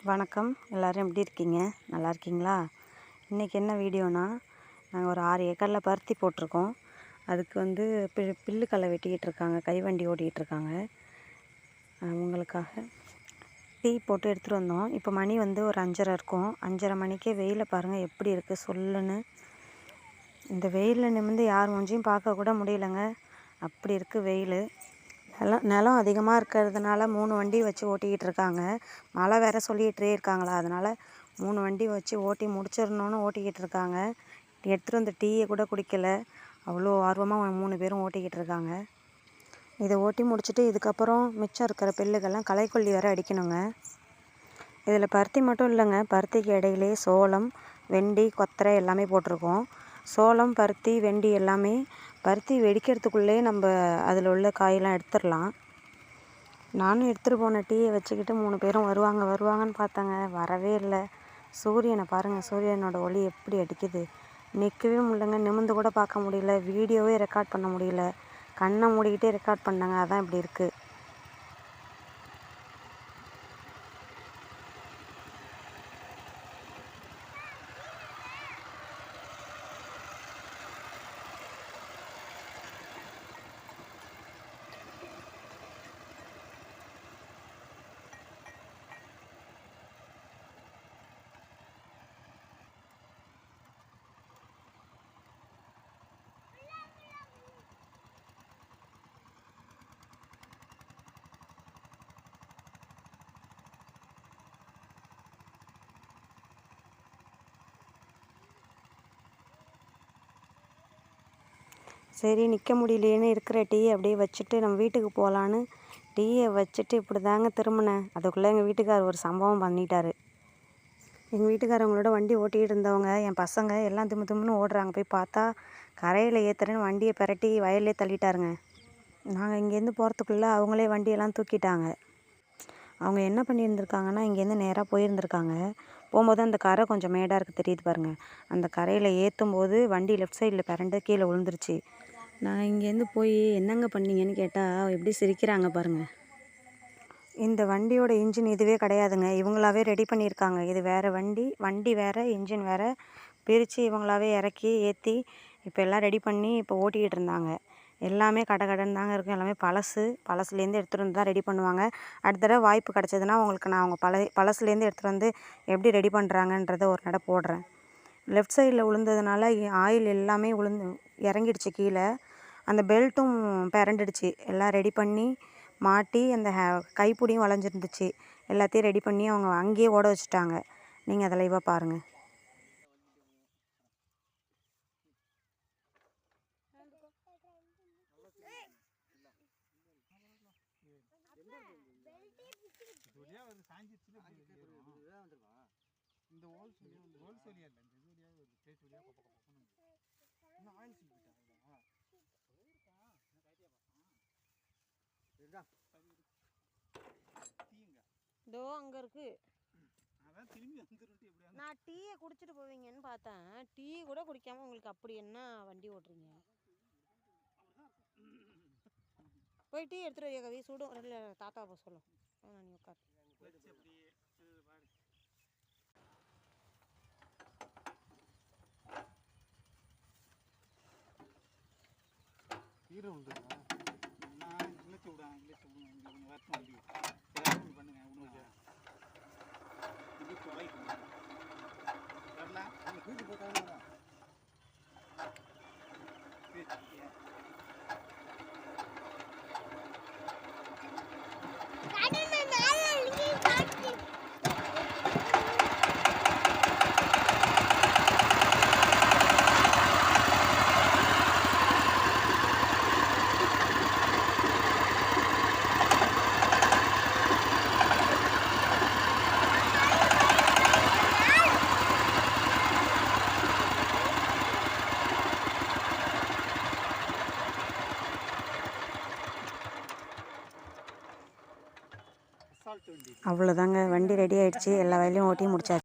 வணக்கம். எல்லோரும் எப்படி இருக்கீங்க? நல்லா இருக்கீங்களா? இன்றைக்கி என்ன வீடியோனா, நாங்கள் ஒரு 6 ஏக்கரில் பருத்தி போட்டிருக்கோம். அதுக்கு வந்து பில்லு களை வெட்டிக்கிட்டு இருக்காங்க, கைவண்டி ஓட்டிகிட்டு இருக்காங்க. உங்களுக்காக டீ போட்டு எடுத்துகிட்டு வந்தோம். இப்போ மணி வந்து ஒரு 5:30 இருக்கும். 5:30 மணிக்கே வெயிலை பாருங்கள் எப்படி இருக்குது சொல்லுன்னு. இந்த வெயிலில் நிமிர்ந்து யார் மூஞ்சியும் பார்க்கக்கூட முடியலைங்க, அப்படி இருக்குது வெயில். நிலம் அதிகமாக இருக்கிறதுனால 3 வண்டி வச்சு ஓட்டிக்கிட்டு இருக்காங்க. மழை வேறு சொல்லிகிட்டே இருக்காங்களா, அதனால் 3 வண்டி வச்சு ஓட்டி முடிச்சிடணுன்னு ஓட்டிக்கிட்டு இருக்காங்க. எடுத்துகிட்டு வந்த டீயை கூட குடிக்கல, அவ்வளோ ஆர்வமாக 3 பேரும் ஓட்டிக்கிட்டு இருக்காங்க. இதை ஓட்டி முடிச்சுட்டு இதுக்கப்புறம் மிச்சம் இருக்கிற பில்லுக்கெல்லாம் களைக்கொல்லி வேறு அடிக்கணுங்க. இதில் பருத்தி மட்டும் இல்லைங்க, பருத்திக்கு இடையிலே சோளம், வெண்டி, கொத்தரை எல்லாமே போட்டிருக்கோம். சோளம், பருத்தி, வெண்டி எல்லாமே பருத்தி வெடிக்கிறதுக்குள்ளே நம்ம அதில் உள்ள காயெல்லாம் எடுத்துடலாம். நானும் எடுத்துகிட்டு போன டீயை வச்சுக்கிட்டு 3 பேரும் வருவாங்கன்னு பார்த்தாங்க, வரவே இல்லை. சூரியனை பாருங்கள், சூரியனோட ஒளி எப்படி அடிக்குது, நிற்கவே முடியலங்க, நிமிர்ந்து கூட பார்க்க முடியல, வீடியோவே ரெக்கார்ட் பண்ண முடியல. கண்ணை மூடிக்கிட்டே ரெக்கார்ட் பண்ணாங்க, அதான் இப்படி இருக்குது. சரி, நிற்க முடியலேன்னு இருக்கிற டீயை அப்படியே வச்சுட்டு நம்ம வீட்டுக்கு போகலான்னு டீயை வச்சுட்டு இப்படி தாங்க திரும்பினேன். அதுக்குள்ளே எங்கள் வீட்டுக்கார் ஒரு சம்பவம் பண்ணிட்டார். எங்கள் வீட்டுக்காரவங்களோட வண்டி ஓட்டிகிட்டு இருந்தவங்க, என் பசங்க எல்லாம் திம்முன்னு ஓடுறாங்க. போய் பார்த்தா கரையில் ஏற்றுறேன்னு வண்டியை பிரட்டி வயல்லே தள்ளிட்டாருங்க. நாங்கள் இங்கேருந்து போகிறதுக்குள்ளே அவங்களே வண்டியெல்லாம் தூக்கிட்டாங்க. அவங்க என்ன பண்ணியிருந்திருக்காங்கன்னா, இங்கேருந்து நேராக போயிருந்திருக்காங்க. போகும்போது அந்த கரை கொஞ்சம் மேடாக இருக்குது தெரியுது பாருங்கள், அந்த கரையில் ஏற்றும் போது வண்டி லெஃப்ட் சைடில் பிறண்டு கீழே விழுந்துருச்சு. நான் இங்கேருந்து போய் என்னங்க பண்ணீங்கன்னு கேட்டால் எப்படி சிரிக்கிறாங்க பாருங்கள். இந்த வண்டியோட இன்ஜின் இதுவே கிடையாதுங்க, இவங்களாவே ரெடி பண்ணியிருக்காங்க. இது வேறு வண்டி வேறு, இன்ஜின் வேறு பிரித்து இவங்களாவே இறக்கி ஏற்றி இப்போ எல்லாம் ரெடி பண்ணி இப்போ ஓட்டிக்கிட்டு இருந்தாங்க. எல்லாமே கடன்னு தாங்க இருக்கும், எல்லாமே பழசுலேருந்து எடுத்துகிட்டு வந்து தான் ரெடி பண்ணுவாங்க. அடுத்த தடவை வாய்ப்பு கிடச்சதுன்னா உங்களுக்கு நான் அவங்க பழசுலேருந்து எடுத்துகிட்டு வந்து எப்படி ரெடி பண்ணுறாங்கன்றதை ஒரு நடை போடுறேன். லெஃப்ட் சைடில் விழுந்ததுனால ஆயில் எல்லாமே இறங்கிடுச்சு கீழே. அந்த பெல்ட்டும் பிறண்டுடுச்சு. எல்லாம் ரெடி பண்ணி மாட்டி அந்த கைப்பிடியும் வளைஞ்சிருந்துச்சு. எல்லாத்தையும் ரெடி பண்ணி அவங்க அங்கேயே ஓட வச்சுட்டாங்க. நீங்கள் அதை லைவாக பாருங்கள். இந்த ஹோல் சொல்லியா இல்லை, இந்த இது வழியாக ஒரு ஸ்டேட் வழியாக இன்னும் ஆயில் சீக்கிட்டா இதோ அங்கே இருக்கு. அதான் திரும்பி வந்துட்டு எப்படியா நான் டீயை குடிச்சிட்டு போவீங்கன்னு பார்த்தேன், டீ கூட குடிக்காம உங்களுக்கு அப்படி என்ன வண்டி ஓட்டுறீங்க? போய் டீ எடுத்துகிட்டு வரையா கவி, சுடும். இல்லை தாத்தா போக சொல்லும், நீ உட்கார். ஈரம் உண்டுங்களா? நான் இங்கிலீஷ் விடுவேன், இங்கிலீஷ் கொஞ்சம் வரட்டும் வண்டி ஏதாவது ஒன்று பண்ணுங்க. ஒன்று வரலாம், அவங்க தூக்கி போட்டாங்க. அவ்வளோதாங்க, வண்டி ரெடி ஆகிடுச்சு. எல்லா வேலையும் ஓட்டி முடிச்சாச்சு.